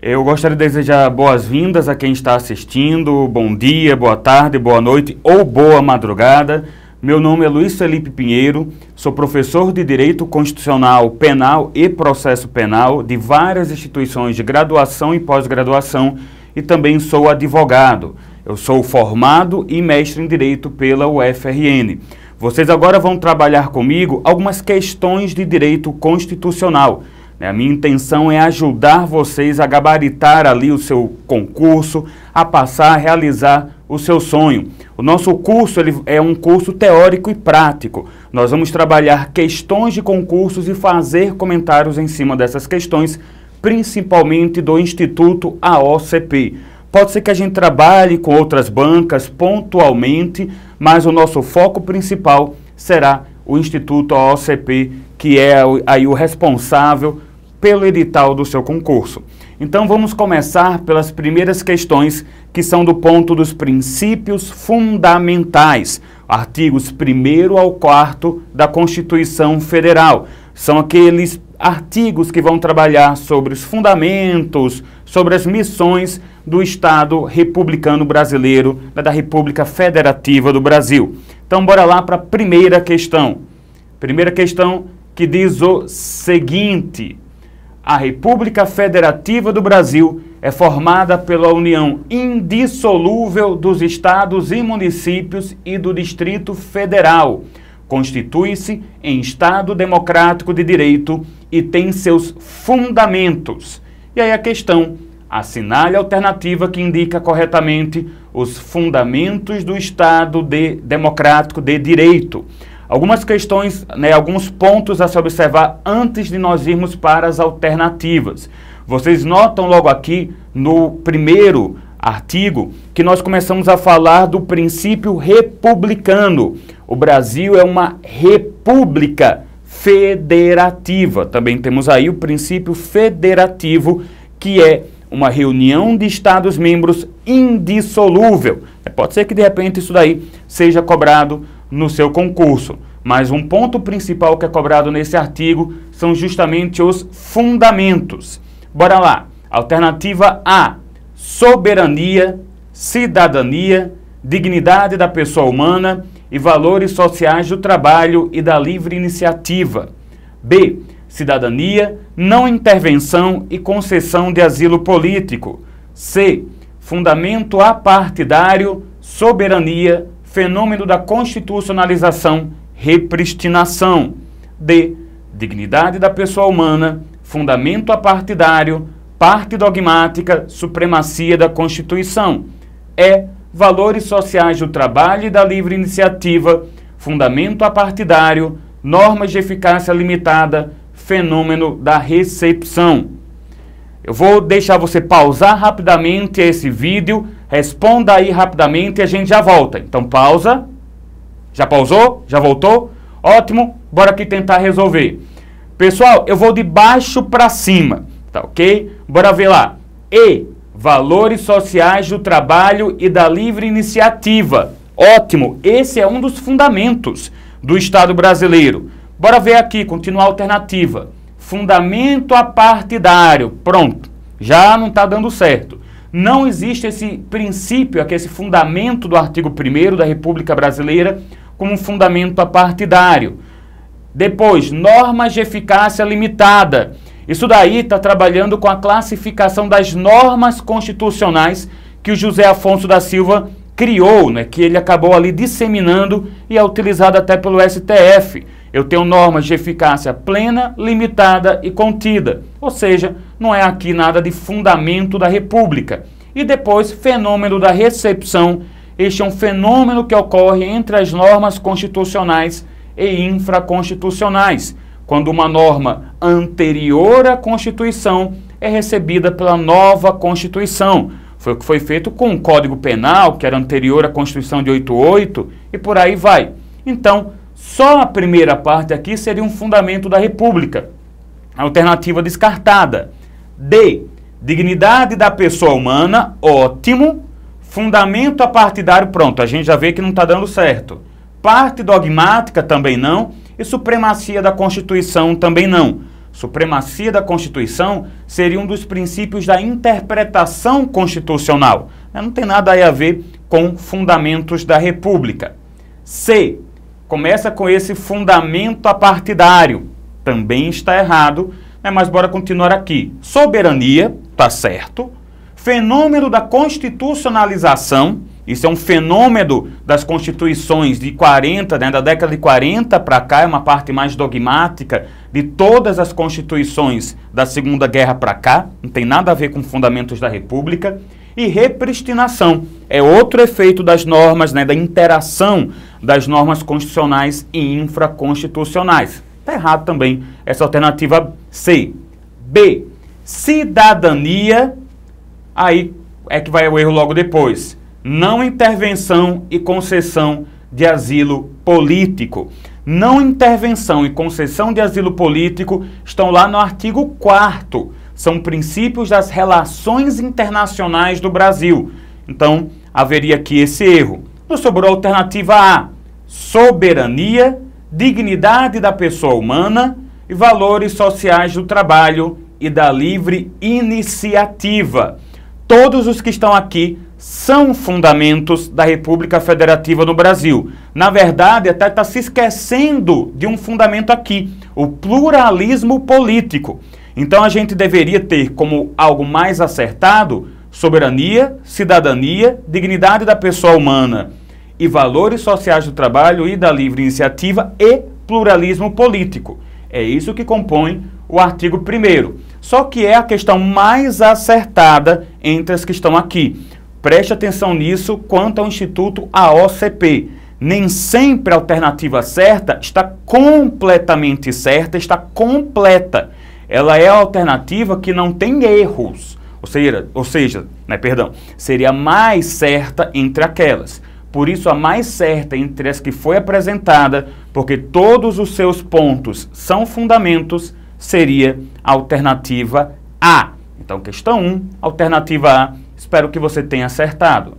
Eu gostaria de desejar boas-vindas a quem está assistindo. Bom dia, boa tarde, boa noite ou boa madrugada. Meu nome é Luiz Felipe Pinheiro, sou professor de Direito Constitucional, Penal e Processo Penal de várias instituições de graduação e pós-graduação e também sou advogado. Eu sou formado e mestre em Direito pela UFRN. Vocês agora vão trabalhar comigo algumas questões de direito constitucional. A minha intenção é ajudar vocês a gabaritar ali o seu concurso, a passar a realizar o seu sonho. O nosso curso é um curso teórico e prático. Nós vamos trabalhar questões de concursos e fazer comentários em cima dessas questões, principalmente do Instituto AOCP. Pode ser que a gente trabalhe com outras bancas pontualmente, mas o nosso foco principal será o Instituto AOCP, que é aí o responsável pelo edital do seu concurso. Então vamos começar pelas primeiras questões, que são do ponto dos princípios fundamentais, artigos 1º ao 4º da Constituição Federal. São aqueles artigos que vão trabalhar sobre os fundamentos, sobre as missões do Estado republicano brasileiro, da República Federativa do Brasil. Então bora lá para a primeira questão. Primeira questão que diz o seguinte: a República Federativa do Brasil é formada pela união indissolúvel dos estados e municípios e do Distrito Federal. Constitui-se em Estado democrático de direito e tem seus fundamentos. E aí a questão: assinale a alternativa que indica corretamente os fundamentos do Estado democrático de direito. Algumas questões, alguns pontos a se observar antes de nós irmos para as alternativas. Vocês notam logo aqui no primeiro artigo que nós começamos a falar do princípio republicano. O Brasil é uma república federativa. Também temos aí o princípio federativo, que é uma reunião de Estados-membros indissolúvel. Pode ser que de repente isso daí seja cobrado no seu concurso, mas um ponto principal que é cobrado nesse artigo são justamente os fundamentos. Bora lá. Alternativa A: soberania, cidadania, dignidade da pessoa humana e valores sociais do trabalho e da livre iniciativa. B: cidadania, não intervenção e concessão de asilo político. C: fundamento apartidário, soberania, fenômeno da constitucionalização, repristinação. D: dignidade da pessoa humana, fundamento apartidário, parte dogmática, supremacia da Constituição. E: valores sociais do trabalho e da livre iniciativa, fundamento apartidário, normas de eficácia limitada, fenômeno da recepção. Eu vou deixar você pausar rapidamente esse vídeo, responda aí rapidamente e a gente já volta. Então pausa. Já pausou? Já voltou? Ótimo, bora aqui tentar resolver. Pessoal, eu vou de baixo para cima, tá ok? Bora ver lá. E: valores sociais do trabalho e da livre iniciativa. Ótimo, esse é um dos fundamentos do Estado brasileiro. Bora ver aqui, continuar a alternativa. Fundamento apartidário. Pronto, já não está dando certo. Não existe esse princípio, aqui, esse fundamento do artigo 1º da República Brasileira como um fundamento apartidário. Depois, normas de eficácia limitada. Isso daí está trabalhando com a classificação das normas constitucionais que o José Afonso da Silva criou, que ele acabou ali disseminando e é utilizado até pelo STF. Eu tenho normas de eficácia plena, limitada e contida. Ou seja, não é aqui nada de fundamento da República. E depois, fenômeno da recepção. Este é um fenômeno que ocorre entre as normas constitucionais e infraconstitucionais, quando uma norma anterior à Constituição é recebida pela nova Constituição. Foi o que foi feito com o Código Penal, que era anterior à Constituição de 88, e por aí vai. Então, só a primeira parte aqui seria um fundamento da República. Alternativa descartada. D: dignidade da pessoa humana. Ótimo. Fundamento apartidário. Pronto, a gente já vê que não está dando certo. Parte dogmática também não. E supremacia da Constituição também não. supremacia da Constituição, seria um dos princípios da interpretação constitucional. Não tem nada aí a ver com fundamentos da República. C. Começa com esse fundamento apartidário. Também está errado, né? Mas bora continuar aqui. Soberania, tá certo. Fenômeno da constitucionalização, isso é um fenômeno das constituições de 40, né, da década de 40 para cá, é uma parte mais dogmática de todas as constituições da Segunda Guerra para cá, não tem nada a ver com fundamentos da República. E repristinação, é outro efeito das normas, né, da interação das normas constitucionais e infraconstitucionais. Está errado também essa alternativa C. B. Cidadania, aí é que vai o erro logo depois. Não intervenção e concessão de asilo político. Não intervenção e concessão de asilo político estão lá no artigo 4º. São princípios das relações internacionais do Brasil. Então, haveria aqui esse erro. Nos sobrou a alternativa A. Soberania, dignidade da pessoa humana e valores sociais do trabalho e da livre iniciativa. Todos os que estão aqui são fundamentos da República Federativa no Brasil. Na verdade, até está se esquecendo de um fundamento aqui, o pluralismo político. Então a gente deveria ter como algo mais acertado soberania, cidadania, dignidade da pessoa humana e valores sociais do trabalho e da livre iniciativa e pluralismo político. É isso que compõe o artigo 1º. Só que é a questão mais acertada entre as que estão aqui. Preste atenção nisso quanto ao Instituto AOCP. Nem sempre a alternativa certa está completamente certa, está completa. Ela é a alternativa que não tem erros, seria mais certa entre aquelas. Por isso, a mais certa entre as que foi apresentada, porque todos os seus pontos são fundamentos, seria a alternativa A. Então, questão 1, alternativa A. Espero que você tenha acertado.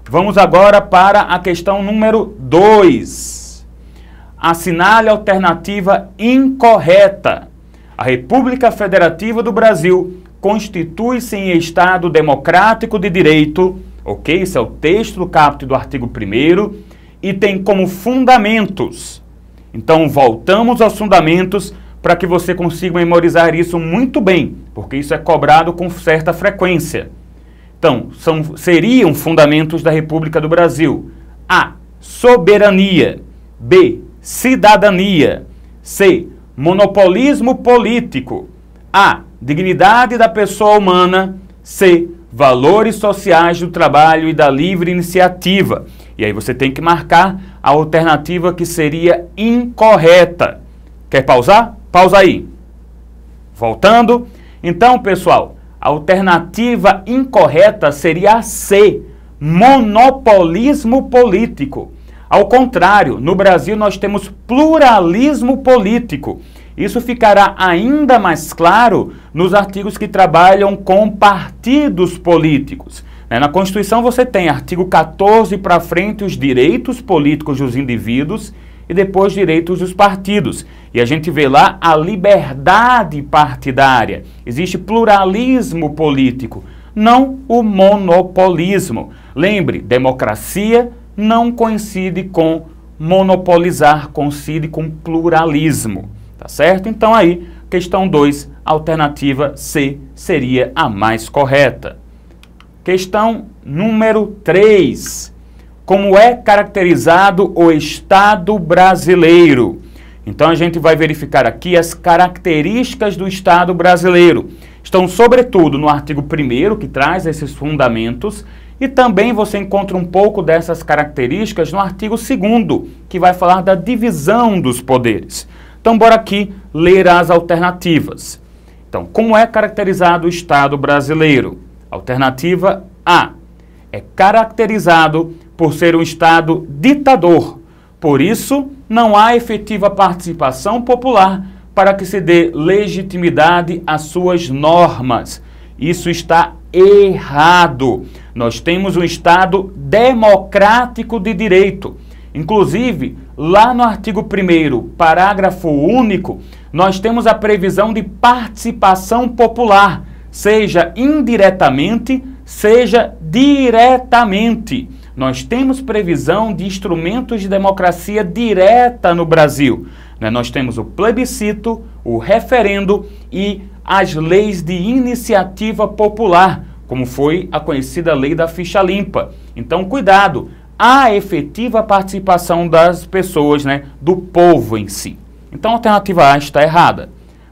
Vamos agora para a questão número 2. Assinale a alternativa incorreta. A República Federativa do Brasil constitui-se em Estado democrático de direito, ok? Esse é o texto do caput do artigo 1º, e tem como fundamentos. Então, voltamos aos fundamentos para que você consiga memorizar isso muito bem, porque isso é cobrado com certa frequência. Então, seriam fundamentos da República do Brasil. A. Soberania. B. Cidadania. C. Monopolismo político. A. Dignidade da pessoa humana. C. Valores sociais do trabalho e da livre iniciativa. E aí você tem que marcar a alternativa que seria incorreta. Quer pausar? Pausa aí. Voltando. Então, pessoal, a alternativa incorreta seria a C. Monopolismo político. Ao contrário, no Brasil nós temos pluralismo político. Isso ficará ainda mais claro nos artigos que trabalham com partidos políticos. Na Constituição você tem artigo 14 para frente os direitos políticos dos indivíduos e depois direitos dos partidos. E a gente vê lá a liberdade partidária. Existe pluralismo político, não o monopolismo. Lembre, democracia não coincide com monopolizar, coincide com pluralismo. Tá certo? Então aí, questão 2, alternativa C seria a mais correta. Questão número 3. Como é caracterizado o Estado brasileiro? Então a gente vai verificar aqui as características do Estado brasileiro. Estão sobretudo no artigo 1º, que traz esses fundamentos, e também você encontra um pouco dessas características no artigo 2º, que vai falar da divisão dos poderes. Então, bora aqui ler as alternativas. Então, como é caracterizado o Estado brasileiro? Alternativa A. É caracterizado por ser um Estado ditador. Por isso, não há efetiva participação popular para que se dê legitimidade às suas normas. Isso está errado. Nós temos um Estado democrático de direito. Inclusive, lá no artigo 1º, parágrafo único, nós temos a previsão de participação popular, seja indiretamente, seja diretamente. Nós temos previsão de instrumentos de democracia direta no Brasil. Nós temos o plebiscito, o referendo e as leis de iniciativa popular, como foi a conhecida lei da ficha limpa. Então, cuidado, há efetiva participação das pessoas, do povo em si. Então, a alternativa A está errada.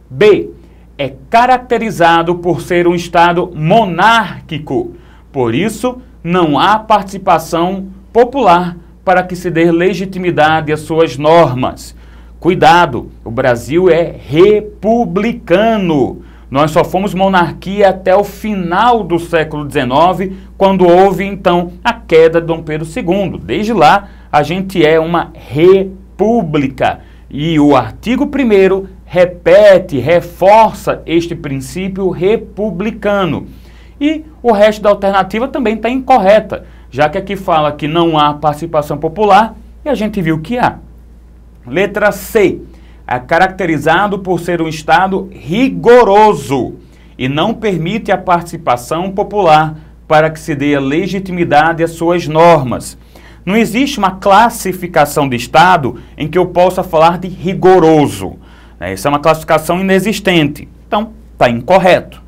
B, é caracterizado por ser um Estado monárquico. Por isso, não há participação popular para que se dê legitimidade às suas normas. Cuidado, o Brasil é republicano. Nós só fomos monarquia até o final do século XIX, quando houve, então, a queda de Dom Pedro II. Desde lá, a gente é uma república. E o artigo 1º repete, reforça este princípio republicano. E o resto da alternativa também está incorreta, já que aqui fala que não há participação popular, e a gente viu que há. Letra C. É caracterizado por ser um Estado rigoroso e não permite a participação popular para que se dê a legitimidade às suas normas. Não existe uma classificação de Estado em que eu possa falar de rigoroso. Essa é uma classificação inexistente. Então, está incorreto.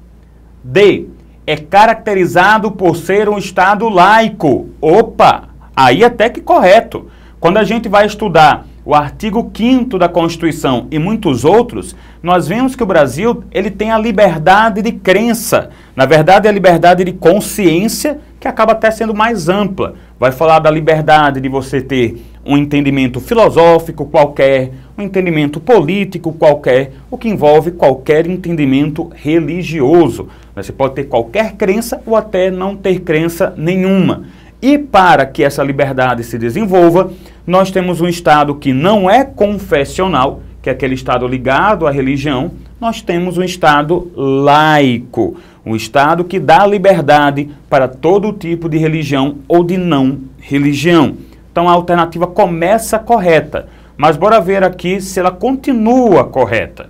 D. É caracterizado por ser um Estado laico. Opa! Aí até que correto. Quando a gente vai estudar o artigo 5º da Constituição e muitos outros, nós vemos que o Brasil ele tem a liberdade de crença. Na verdade, é a liberdade de consciência, que acaba até sendo mais ampla. Vai falar da liberdade de você ter um entendimento filosófico qualquer, um entendimento político qualquer, o que envolve qualquer entendimento religioso. Você pode ter qualquer crença ou até não ter crença nenhuma. E para que essa liberdade se desenvolva, nós temos um Estado que não é confessional, que é aquele Estado ligado à religião. Nós temos um Estado laico, um Estado que dá liberdade para todo tipo de religião ou de não religião. Então a alternativa começa correta, mas bora ver aqui se ela continua correta.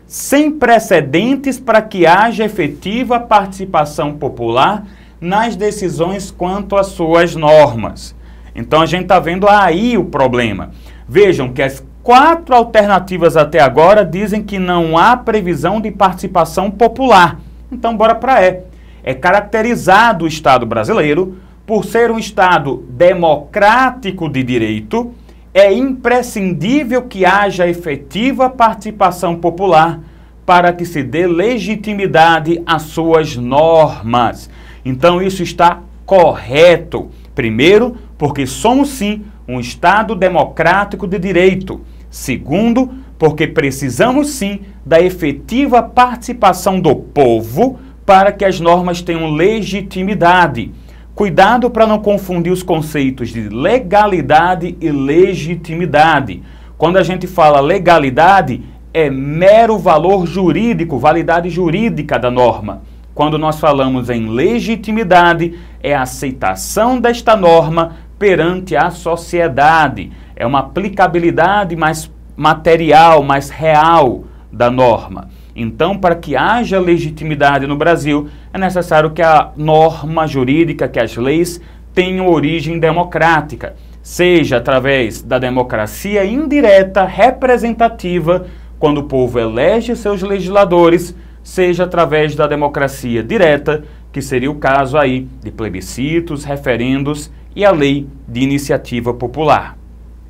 Sem precedentes para que haja efetiva participação popular nas decisões quanto às suas normas. Então a gente está vendo aí o problema. Vejam que as 4 alternativas até agora dizem que não há previsão de participação popular. Então bora para E. É caracterizado o Estado brasileiro por ser um Estado democrático de direito. É imprescindível que haja efetiva participação popular para que se dê legitimidade às suas normas. Então isso está correto. Primeiro, porque somos sim um Estado democrático de direito. Segundo, porque precisamos sim da efetiva participação do povo para que as normas tenham legitimidade. Cuidado para não confundir os conceitos de legalidade e legitimidade. Quando a gente fala legalidade, é mero valor jurídico, validade jurídica da norma. Quando nós falamos em legitimidade, é a aceitação desta norma perante a sociedade. É uma aplicabilidade mais material, mais real da norma. Então, para que haja legitimidade no Brasil, é necessário que a norma jurídica, que as leis, tenham origem democrática, seja através da democracia indireta, representativa, quando o povo elege seus legisladores, seja através da democracia direta, que seria o caso aí de plebiscitos, referendos e a lei de iniciativa popular.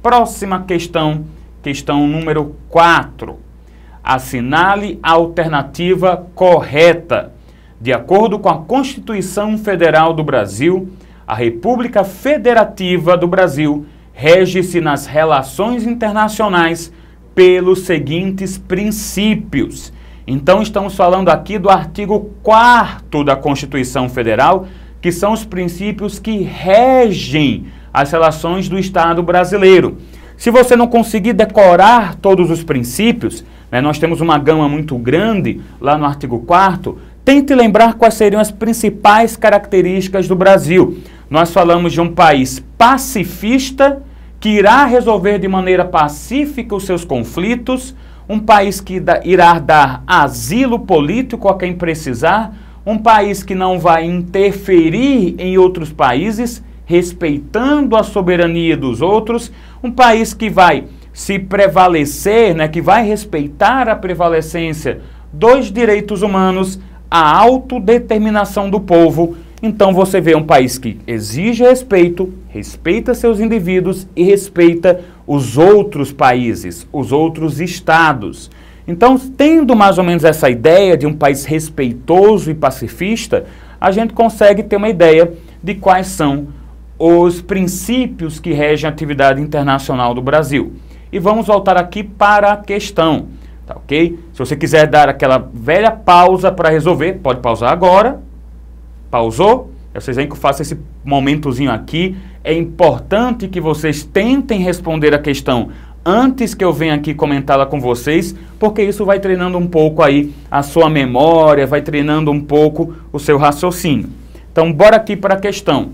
Próxima questão, questão número 4. Assinale a alternativa correta. De acordo com a Constituição Federal do Brasil, a República Federativa do Brasil rege-se nas relações internacionais pelos seguintes princípios. Então, estamos falando aqui do artigo 4º da Constituição Federal, que são os princípios que regem as relações do Estado brasileiro. Se você não conseguir decorar todos os princípios, nós temos uma gama muito grande lá no artigo 4º, tente lembrar quais seriam as principais características do Brasil. Nós falamos de um país pacifista, que irá resolver de maneira pacífica os seus conflitos, um país que irá dar asilo político a quem precisar, um país que não vai interferir em outros países, respeitando a soberania dos outros, um país que vai se prevalecer, né, que vai respeitar a prevalecência dos direitos humanos, a autodeterminação do povo. Então você vê um país que exige respeito, respeita seus indivíduos e respeita os outros países, os outros estados. Então, tendo mais ou menos essa ideia de um país respeitoso e pacifista, a gente consegue ter uma ideia de quais são os princípios que regem a atividade internacional do Brasil. E vamos voltar aqui para a questão, tá ok? Se você quiser dar aquela velha pausa para resolver, pode pausar agora. Pausou? Vocês veem que eu faço esse momentozinho aqui. É importante que vocês tentem responder a questão antes que eu venha aqui comentá-la com vocês, porque isso vai treinando um pouco aí a sua memória, vai treinando um pouco o seu raciocínio. Então, bora aqui para a questão.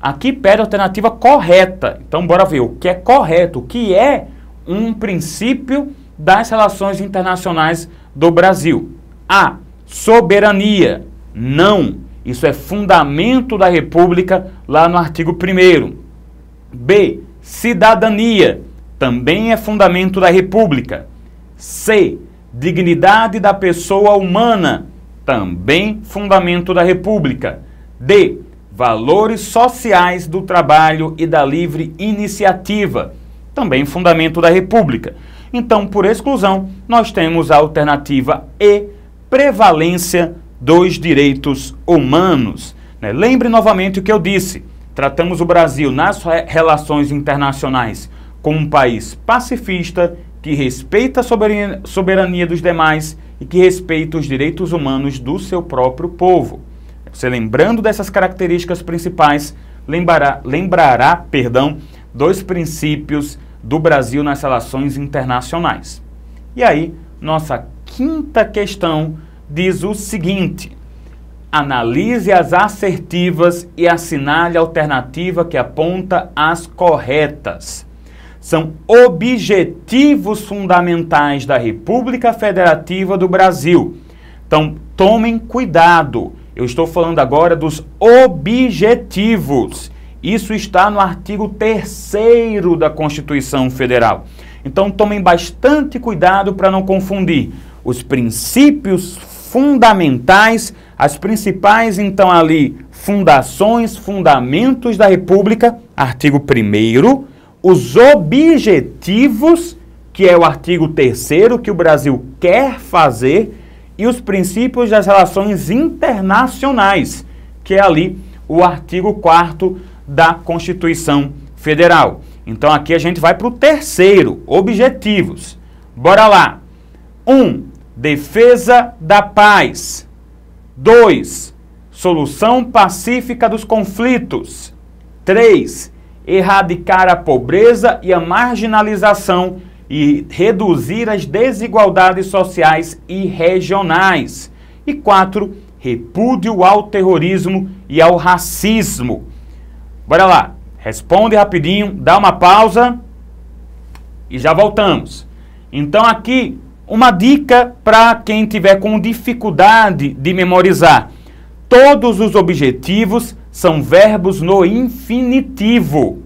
Aqui pede a alternativa correta. Então, bora ver o que é correto, o que é um princípio das relações internacionais do Brasil. A. Soberania. Não. Isso é fundamento da República, lá no artigo 1º. B. Cidadania. Também é fundamento da República. C. Dignidade da pessoa humana. Também fundamento da República. D. Valores sociais do trabalho e da livre iniciativa. Também fundamento da República. Então, por exclusão, nós temos a alternativa E. Prevalência dos direitos humanos. Lembre novamente o que eu disse. Tratamos o Brasil nas relações internacionais como um país pacifista, que respeita a soberania dos demais e que respeita os direitos humanos do seu próprio povo. Você, lembrando dessas características principais, lembrará, dos princípios do Brasil nas relações internacionais. E aí, nossa quinta questão diz o seguinte: analise as assertivas e assinale a alternativa que aponta as corretas. São objetivos fundamentais da República Federativa do Brasil. Então, tomem cuidado. Eu estou falando agora dos objetivos. Isso está no artigo 3º da Constituição Federal. Então, tomem bastante cuidado para não confundir os princípios fundamentais, as principais, então, ali, fundações, fundamentos da República, artigo 1º, os objetivos, que é o artigo 3º, que o Brasil quer fazer, e os princípios das relações internacionais, que é ali o artigo 4º da Constituição Federal. Então, aqui a gente vai para o 3º, objetivos. Bora lá. 1. Defesa da paz. 2. Solução pacífica dos conflitos. 3. Erradicar a pobreza e a marginalização e reduzir as desigualdades sociais e regionais. E 4. Repúdio ao terrorismo e ao racismo. Bora lá. Responde rapidinho, dá uma pausa e já voltamos. Então aqui, uma dica para quem tiver com dificuldade de memorizar. Todos os objetivos são verbos no infinitivo.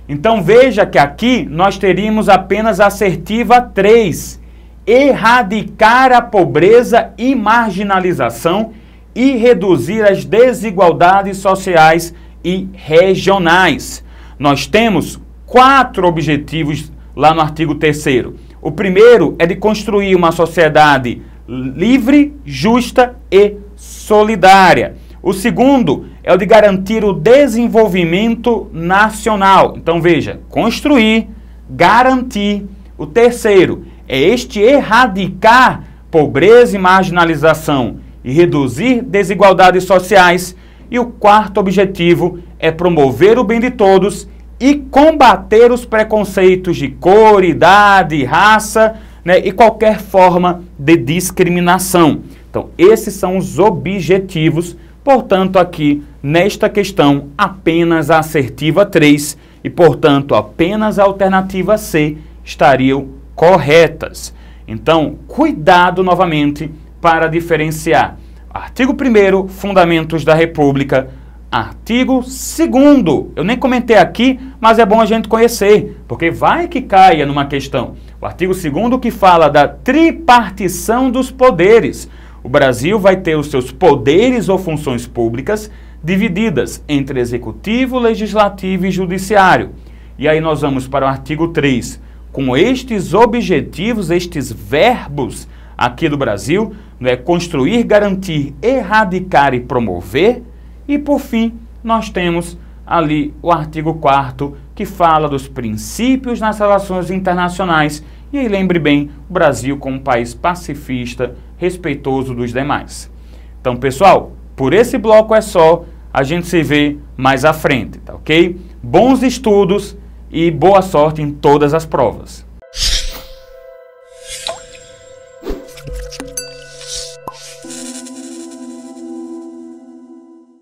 Então veja que aqui nós teríamos apenas a assertiva 3. Erradicar a pobreza e marginalização e reduzir as desigualdades sociais e regionais. Nós temos 4 objetivos lá no artigo 3º. O primeiro é de construir uma sociedade livre, justa e solidária. O segundo é o de garantir o desenvolvimento nacional. Então veja, construir, garantir. O terceiro é erradicar pobreza e marginalização e reduzir desigualdades sociais. E o quarto objetivo é promover o bem de todos e combater os preconceitos de cor, idade, raça, né, e qualquer forma de discriminação. Então, esses são os objetivos. Portanto, aqui, nesta questão, apenas a assertiva 3 e, portanto, apenas a alternativa C estariam corretas. Então, cuidado novamente para diferenciar. Artigo 1º, Fundamentos da República. Artigo 2º, eu nem comentei aqui, mas é bom a gente conhecer, porque vai que caia numa questão. O artigo 2º que fala da tripartição dos poderes. O Brasil vai ter os seus poderes ou funções públicas divididas entre executivo, legislativo e judiciário. E aí nós vamos para o artigo 3, com estes objetivos, estes verbos aqui do Brasil, né, construir, garantir, erradicar e promover. E por fim, nós temos ali o artigo 4º, que fala dos princípios nas relações internacionais. E aí lembre bem, o Brasil como um país pacifista, respeitoso dos demais. Então, pessoal, por esse bloco é só, a gente se vê mais à frente, tá ok? Bons estudos e boa sorte em todas as provas.